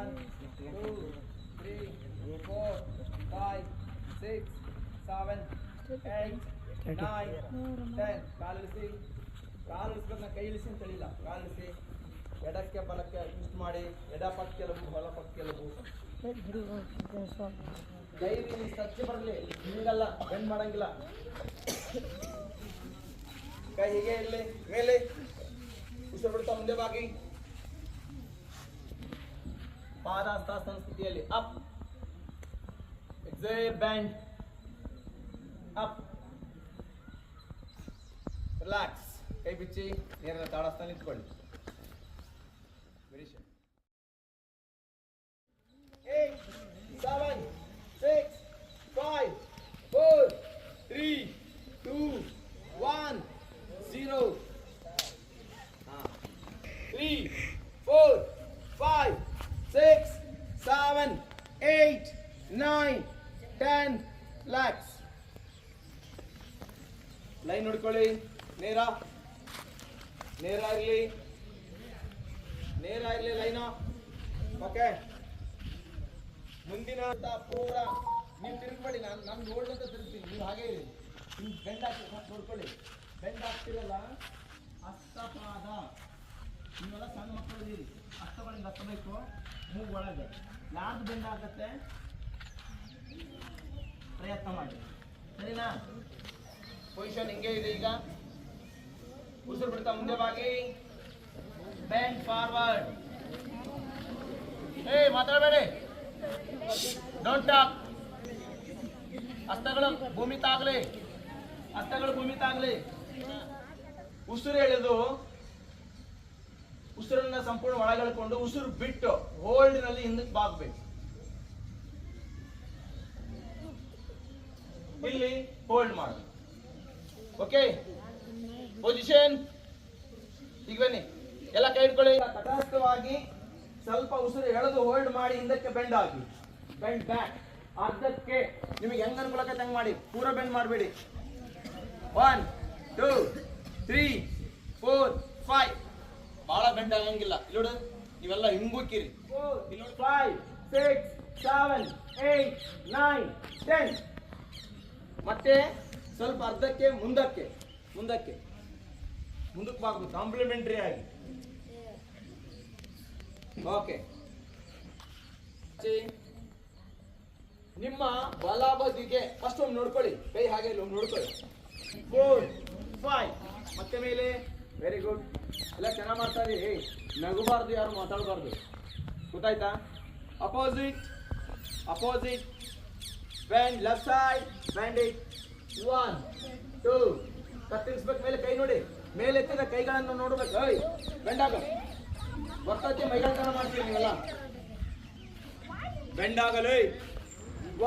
1, 2, 3, 4, 5, 6, 7, 8, 9, 10. ಕಾಲಿಳಿಸಿ. ಕಾಲಿಳಿಸ್ಬೇಕು. ಕೈ ಇಳಿಸಿ ಅಂತ ಹೇಳಿಲ್ಲ. ಕಾಲಿಳಿಸಿ. ಎಡಕ್ಕೆ ಬಲಕ್ಕೆ ಟ್ವಿಸ್ಟ್ ಮಾಡಿ. ಎಡ ಪಕ್ಕೆಲುಬು ಬಲ ಪಕ್ಕೆಲುಬು. ಕೈ ಸಚ್ಚಿ ಬರಲಿ. ಹಿಂಗಲ್ಲ, ಬೆಂಡ್ ಮಾಡಂಗಿಲ್ಲ. ಕೈ ಹೀಗೆ ಇರಲಿ. ಮೇಲೆ ಉಸಿರು ಬಿಡ್ತಾ ಮುಂದೆ ಬಾಗಿ. ಪಾದಾಸ್ತಾಸನ ಸ್ಥಿತಿಯಲ್ಲಿ up. Exhale band up. Relax. ಕೈ ಬಿಚ್ಚಿ ನೇರ ತಾಡಾಸ್ತಾ ನಿಂತ್ಕೊಳ್ಳಿ. 8, 7, 6, 5, 4, 3, 2, 1, 0. 3, 4, 5, 6, 7, 8, 9, 10. ರಿಲ್ಯಾಕ್ಸ್. ಲೈನ್ ನೋಡ್ಕೊಳ್ಳಿ. ನೇರ ಇರಲಿ. ಲೈನ್. ಓಕೆ. ಮುಂದಿನ ಪೂರ ನೀವು ತಿರುಗಬೇಡಿ. ನಾನು ನೋಡ್ಲಂತ ತಿರುಗ್ತೀನಿ. ನೀವು ಹಾಗೆ ಇರಿ. ನೀವು ಬೆಂಡ್ ಹಾಕಿ ನೋಡ್ಕೊಳ್ಳಿ. ಬೆಂಡ್ ಹಾಕ್ತಿರಲ್ಲ. ಹಸ್ತಪಾದ. ನೀವೆಲ್ಲ ಸಣ್ಣ ಮಕ್ಕಳು ಇದ್ದೀರಿ. ಹಸ್ತಗಳಿಂದ ಹತ್ತಬೇಕು. ಮೂಗು ಒಳಗೆ ಯಾರ್ದು ಬೆಂಡ್ ಆಗುತ್ತೆ ಪ್ರಯತ್ನ ಮಾಡಿ. ಸರಿನಾ? ಪೊಸಿಷನ್ ಹಿಂಗೆ ಇದೆ. ಈಗ ಉಸಿರು ಬಿಡ್ತಾ ಮುಂದೆ ಬಾಗಿ. Bend forward. ಮಾತಾಡಬೇಡಿ. Don't talk. ಹಸ್ತಗಳು ಭೂಮಿ ತಾಗಲಿ. ಉಸಿರು ಎಳೆದು ಉಸಿರನ್ನ ಸಂಪೂರ್ಣ ಒಳಗೆಳ್ಕೊಂಡು ಉಸಿರು ಬಿಟ್ಟು ಹೋಲ್ಡ್ ನಲ್ಲಿ ಹಿಂದಕ್ಕೆ ಬಾಗ್ಬೇಕು. ಇಲ್ಲಿ ಹೋಲ್ಡ್ ಮಾಡಿ. ಓಕೆ. ಪೊಸಿಷನ್. ಈಗ ಬನ್ನಿ. ಎಲ್ಲ ಕೈ ಇಟ್ಕೊಳ್ಳಿ. ತಟಸ್ಥವಾಗಿ ಸ್ವಲ್ಪ ಉಸಿರು ಎಳೆದು ಹೋಲ್ಡ್ ಮಾಡಿ ಹಿಂದಕ್ಕೆ ಬೆಂಡ್ ಆಗಿ. Bend back. ಅರ್ಧಕ್ಕೆ ನಿಮಗೆ ಹೆಂಗ್ ಅನ್ಕೊಳಕತ್ತೆ ಹಂಗ್ ಮಾಡಿ. ಪೂರ ಬೆಂಡ್ ಮಾಡಬೇಡಿ. 1, 2, 3, 4, 5. ಬಹಳ ಬೆಂಡ್ ಆಗಂಗಿಲ್ಲ. ಇಲ್ಲೋಡು ನೀವೆಲ್ಲ ಹಿಂಗುಕ್ಕಿರಿ. 5, 6, 7, 8, 9, 10. ಮತ್ತೆ ಸ್ವಲ್ಪ ಅರ್ಧಕ್ಕೆ ಮುಂದಕ್ಕೆ ಬಾಗ್ಬೇಕು. ಕಾಂಪ್ಲಿಮೆಂಟರಿ ಆಗಿ. ಓಕೆ. ನಿಮ್ಮ ಬಲ ಬದಿಗೆ ಫಸ್ಟ್ ಒಮ್ಮೆ ನೋಡ್ಕೊಳ್ಳಿ. ಕೈ ಹಾಗೆ ಒಮ್ಮೆ ನೋಡ್ಕೊಳ್ಳಿ. 4, 5. ಮತ್ತೆ ಮೇಲೆ. Very good. ಎಲ್ಲ ಚೆನ್ನಾಗಿ ಮಾಡ್ತಾ ಇರಿ. ನಗಬಾರ್ದು, ಯಾರು ಮಾತಾಡಬಾರ್ದು. ಗೊತ್ತಾಯ್ತಾ? Opposite. Band left side. Band it. 1, 2. ಕತ್ತಿರಿಸ್ಬೇಕು. ಮೇಲೆ ಕೈ ನೋಡಿ. ಮೇಲೆ ಎತ್ತಿದ ಕೈಗಳನ್ನು ನೋಡ್ಬೇಕು. ಬೆಂಡ್ ಆಗ ಬರ್ತೈತಿ. ಮೈಗಳ್ತನ ಮಾಡ್ತೀವಿ ನೀವೆಲ್ಲ. ಬೆಂಡ್ ಆಗಲೇ.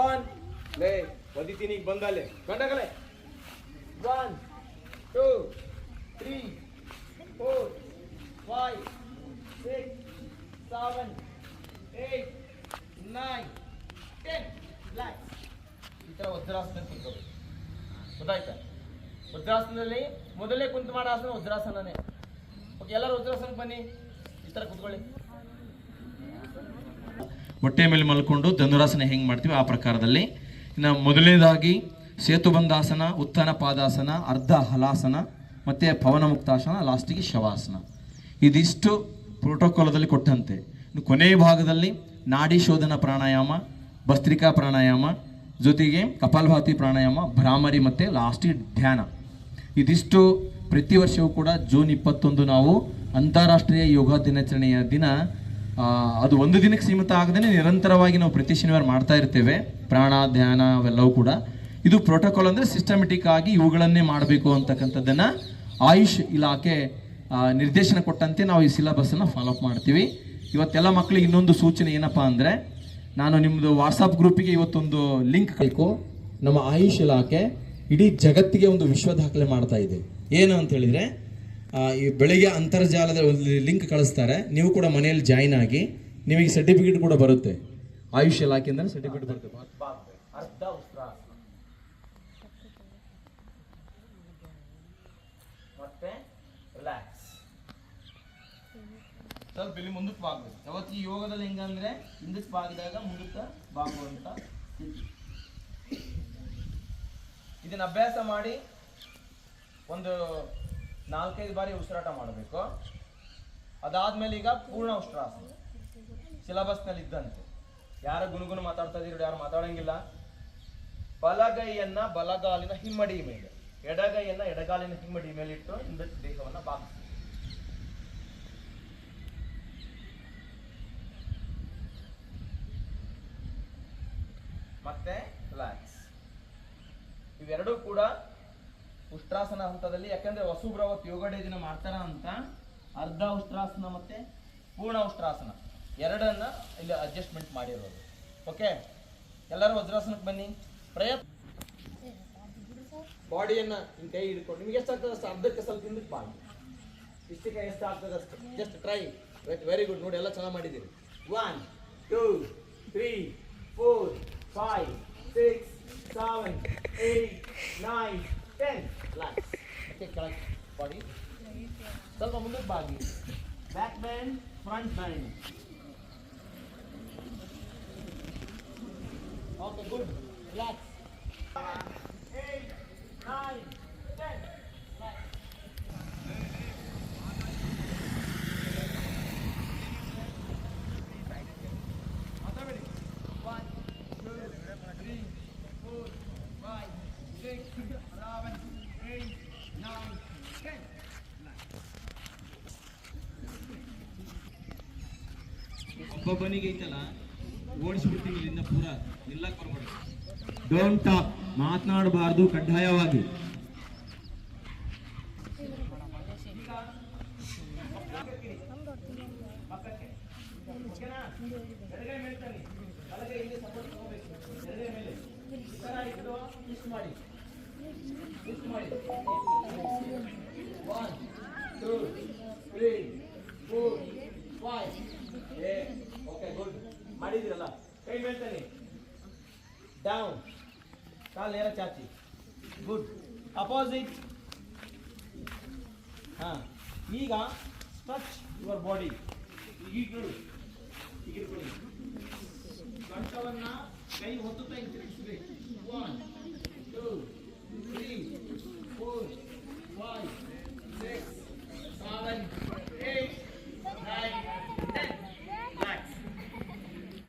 1. ಲೇ ಒದಿತೀನಿ. ಈಗ ಬಂದಲ್ಲೇ ಗಂಡಾಗಲೇ. 1, 2, 3, 4, 5, 6, 7, 8, 9, 10. ರಿಲ್ಯಾಕ್ಸ್. ಈ ತರ ವಜ್ರಾಸನ ಕುಂತ್ಕೊಳ್ಳಿ. ಗೊತ್ತಾಯ್ತಾ? ವಜ್ರಾಸನದಲ್ಲಿ ಮೊದಲೇ ಕುಂತು ಮಾಡೋ ಆಸನ ವಜ್ರಾಸನನೇ. ಓಕೆ. ಎಲ್ಲರೂ ವಜ್ರಾಸನಕ್ಕೆ ಬನ್ನಿ. ಈ ತರ ಕುತ್ಕೊಳ್ಳಿ. ಹೊಟ್ಟೆ ಮೇಲೆ ಮಲ್ಕೊಂಡು ಧನುರಾಸನ ಹೆಂಗೆ ಮಾಡ್ತೀವಿ ಆ ಪ್ರಕಾರದಲ್ಲಿ. ಇನ್ನು ಮೊದಲನೇದಾಗಿ ಸೇತುಬಂಧಾಸನ, ಉತ್ಥಾನ ಪಾದಾಸನ, ಅರ್ಧ ಹಲಾಸನ, ಮತ್ತು ಪವನ ಮುಕ್ತಾಸನ, ಲಾಸ್ಟಿಗೆ ಶವಾಸನ. ಇದಿಷ್ಟು ಪ್ರೋಟೋಕಾಲದಲ್ಲಿ ಕೊಟ್ಟಂತೆ. ಇನ್ನು ಕೊನೆಯ ಭಾಗದಲ್ಲಿ ನಾಡಿ ಶೋಧನ ಪ್ರಾಣಾಯಾಮ, ಭಸ್ತ್ರಿಕಾ ಪ್ರಾಣಾಯಾಮ, ಜೊತೆಗೆ ಕಪಾಲಭಾತಿ ಪ್ರಾಣಾಯಾಮ, ಭ್ರಾಮರಿ ಮತ್ತು ಲಾಸ್ಟಿಗೆ ಧ್ಯಾನ. ಇದಿಷ್ಟು ಪ್ರತಿ ವರ್ಷವೂ ಕೂಡ ಜೂನ್ 21 ನಾವು ಅಂತಾರಾಷ್ಟ್ರೀಯ ಯೋಗ ದಿನಾಚರಣೆಯ ದಿನ ಅದು ಒಂದು ದಿನಕ್ಕೆ ಸೀಮಿತ ಆಗದೇ ನಿರಂತರವಾಗಿ ನಾವು ಪ್ರತಿ ಶನಿವಾರ ಮಾಡ್ತಾ ಇರ್ತೇವೆ. ಪ್ರಾಣ ಧ್ಯಾನ ಅವೆಲ್ಲವೂ ಕೂಡ. ಇದು ಪ್ರೋಟೋಕಾಲ್ ಅಂದರೆ ಸಿಸ್ಟಮೆಟಿಕ್ ಆಗಿ ಇವುಗಳನ್ನೇ ಮಾಡಬೇಕು ಅಂತಕ್ಕಂಥದ್ದನ್ನು ಆಯುಷ್ ಇಲಾಖೆ ನಿರ್ದೇಶನ ಕೊಟ್ಟಂತೆ ನಾವು ಈ ಸಿಲೆಬಸ್ಸನ್ನು ಫಾಲೋಅಪ್ ಮಾಡ್ತೀವಿ. ಇವತ್ತೆಲ್ಲ ಮಕ್ಕಳಿಗೆ ಇನ್ನೊಂದು ಸೂಚನೆ ಏನಪ್ಪ ಅಂದರೆ, ನಾನು ನಿಮ್ಮದು ವಾಟ್ಸಪ್ ಗ್ರೂಪಿಗೆ ಇವತ್ತೊಂದು ಲಿಂಕ್ ಬೇಕು. ನಮ್ಮ ಆಯುಷ್ ಇಲಾಖೆ ಇಡೀ ಜಗತ್ತಿಗೆ ಒಂದು ವಿಶ್ವ ದಾಖಲೆ ಮಾಡ್ತಾ ಇದೆ. ಏನು ಅಂತ ಹೇಳಿದರೆ, ಈ ಬೆಳಿಗ್ಗೆ ಅಂತರ್ಜಾಲದ ಒಂದು ಲಿಂಕ್ ಕಳಿಸ್ತಾರೆ. ನೀವು ಕೂಡ ಮನೆಯಲ್ಲಿ ಜಾಯಿನ್ ಆಗಿ ನಿಮಗೆ ಸರ್ಟಿಫಿಕೇಟ್ ಕೂಡ ಬರುತ್ತೆ. ಆಯುಷ್ ಇಲಾಖೆಯಿಂದ ಸರ್ಟಿಫಿಕೇಟ್ ಬರುತ್ತೆ. ಅರ್ಧ ಉಸಿರಾಸನ ಮತ್ತೆ ರಿಲ್ಯಾಕ್ಸ್. ಸ್ವಲ್ಪ ಇಲ್ಲಿ ಮುಂದಕ್ಕೆ ಬಾಗ್ಬೇಕು. ಯಾವತ್ತು ಈ ಯೋಗದಲ್ಲಿ ಹೆಂಗಂದ್ರೆ ಹಿಂದಕ್ಕೆ ಬಾಗಿದಾಗ ಮುಂದಕ್ಕೆ ಬಾಗುವಂತ ಸ್ಥಿತಿ. ಇದನ್ನ ಅಭ್ಯಾಸ ಮಾಡಿ ಒಂದು 4-5 ಬಾರಿ ಉಸಿರಾಟ ಮಾಡಬೇಕು. ಅದಾದ್ಮೇಲೆ ಈಗ ಪೂರ್ಣ ಉಷ್ಟ್ರಾಸನ ಸಿಲಬಸ್ನಲ್ಲಿ ಇದ್ದಂತೆ. ಯಾರು ಗುಣಗುಣ ಮಾತಾಡ್ತಾ ಇದ್ದೀರಿ, ಯಾರು ಮಾತಾಡಂಗಿಲ್ಲ. ಬಲಗೈಯನ್ನ ಬಲಗಾಲಿನ ಹಿಮ್ಮಡಿ ಮೇಲೆ, ಎಡಗೈಯನ್ನ ಎಡಗಾಲಿನ ಹಿಮ್ಮಡಿ ಮೇಲೆ ಇಟ್ಟು ಹಿಂದಕ್ಕೆ ದೇಹವನ್ನ ಬಾಗಿಸಿ. ಮತ್ತೆ ರಿಲ್ಯಾಕ್ಸ್. ಇವೆರಡೂ ಕೂಡ ಉಷ್ಟ್ರಾಸನ ಹಂತದಲ್ಲಿ. ಯಾಕಂದ್ರೆ ವಸುಬ್ರವತ್ ಯೋಗ ಡೇ ದಿನ ಮಾಡ್ತಾರ ಅಂತ ಅರ್ಧ ಉಷ್ಟ್ರಾಸನ ಮತ್ತೆ ಪೂರ್ಣ ಉಷ್ಟ್ರಾಸನ ಎರಡನ್ನ ಇಲ್ಲಿ ಅಡ್ಜಸ್ಟ್ಮೆಂಟ್ ಮಾಡಿರೋದು. ಓಕೆ, ಎಲ್ಲರೂ ವಜ್ರಾಸನಕ್ಕೆ ಬನ್ನಿ. ಪ್ರಯತ್ನ ಬಾಡಿಯನ್ನ ಹಿಂಗೆ ಕೈ ಹಿಡ್ಕೊಂಡು ನಿಮ್ಗೆ ಎಷ್ಟಾಗ್ತದೆ ಅಷ್ಟು ಅರ್ಧಕ್ಕೆ ಸ್ವಲ್ಪ ಹಿಂದಕ್ಕೆ ಬಾಗಿ ಇಷ್ಟಕ್ಕೆ ಎಷ್ಟು ಆಗ್ತದೆ ಅಷ್ಟು ಜಸ್ಟ್ ಟ್ರೈ. Very good. ನೋಡಿ ಎಲ್ಲ ಚೆನ್ನಾಗಿ ಮಾಡಿದ್ದೀರಿ. 1 2 3 4 5 6 7 8 9 10. ರಿಲ್ಯಾಕ್ಸ್. ಓಕೆ, ಕೆಳಗೆ ಬಾಡಿ ಸ್ವಲ್ಪ ಮುಂದಕ್ಕೆ ಬಾಗಿ. Back band, front band. Okay, good. Relax. 8 9 10. ಮಾತಾಡಿ. 1 2 3 4 5 6 7 8 9 10. ಒಬ್ಬೊಬ್ಬನಿಗೆ ಐತಲ್ಲ ಓಡಿಸ್ಬಿಡ್ತೀನಿ ಇಲ್ಲಿಂದ ಪೂರ ನಿಲ್ಲಕ್ ಬರ್ಬೇಡಿ. ಡೋಂಟ್ ಟಾಕ್, ಮಾತನಾಡಬಾರ್ದು ಕಡ್ಡಾಯವಾಗಿ. ಎಡಗೈ ಮೇಲೆ ತನ್ನಿ, ಬಲಗೈ ಇಲ್ಲಿ ಸಪೋರ್ಟ್ ತಗೋಬೇಕು. ಎಡಗೈ ಮೇಲೆ ಈ ತರ ಇಟ್ಟು ಟ್ವಿಸ್ಟ್ ಮಾಡಿ, ಟ್ವಿಸ್ಟ್ ಮಾಡಿ. 1 2 3 4 5. Okay, good. ಮಾಡಿದಿರಲ್ಲ. ಕೈ ಮೇಲೆ ತನ್ನಿ, ಡೌನ್, ಕಾಲು ನೇರ ಚಾಚಿ. ಗುಡ್. ಅಪೋಸಿಟ್. ಹಾ, ಈಗ ಸ್ಟ್ರೆಚ್ ಯುವರ್ ಬಾಡಿ. ಈಗ ಇಟ್ಕೊಳ್ಳಿ, ಈಗ ಇಟ್ಕೊಳ್ಳಿ.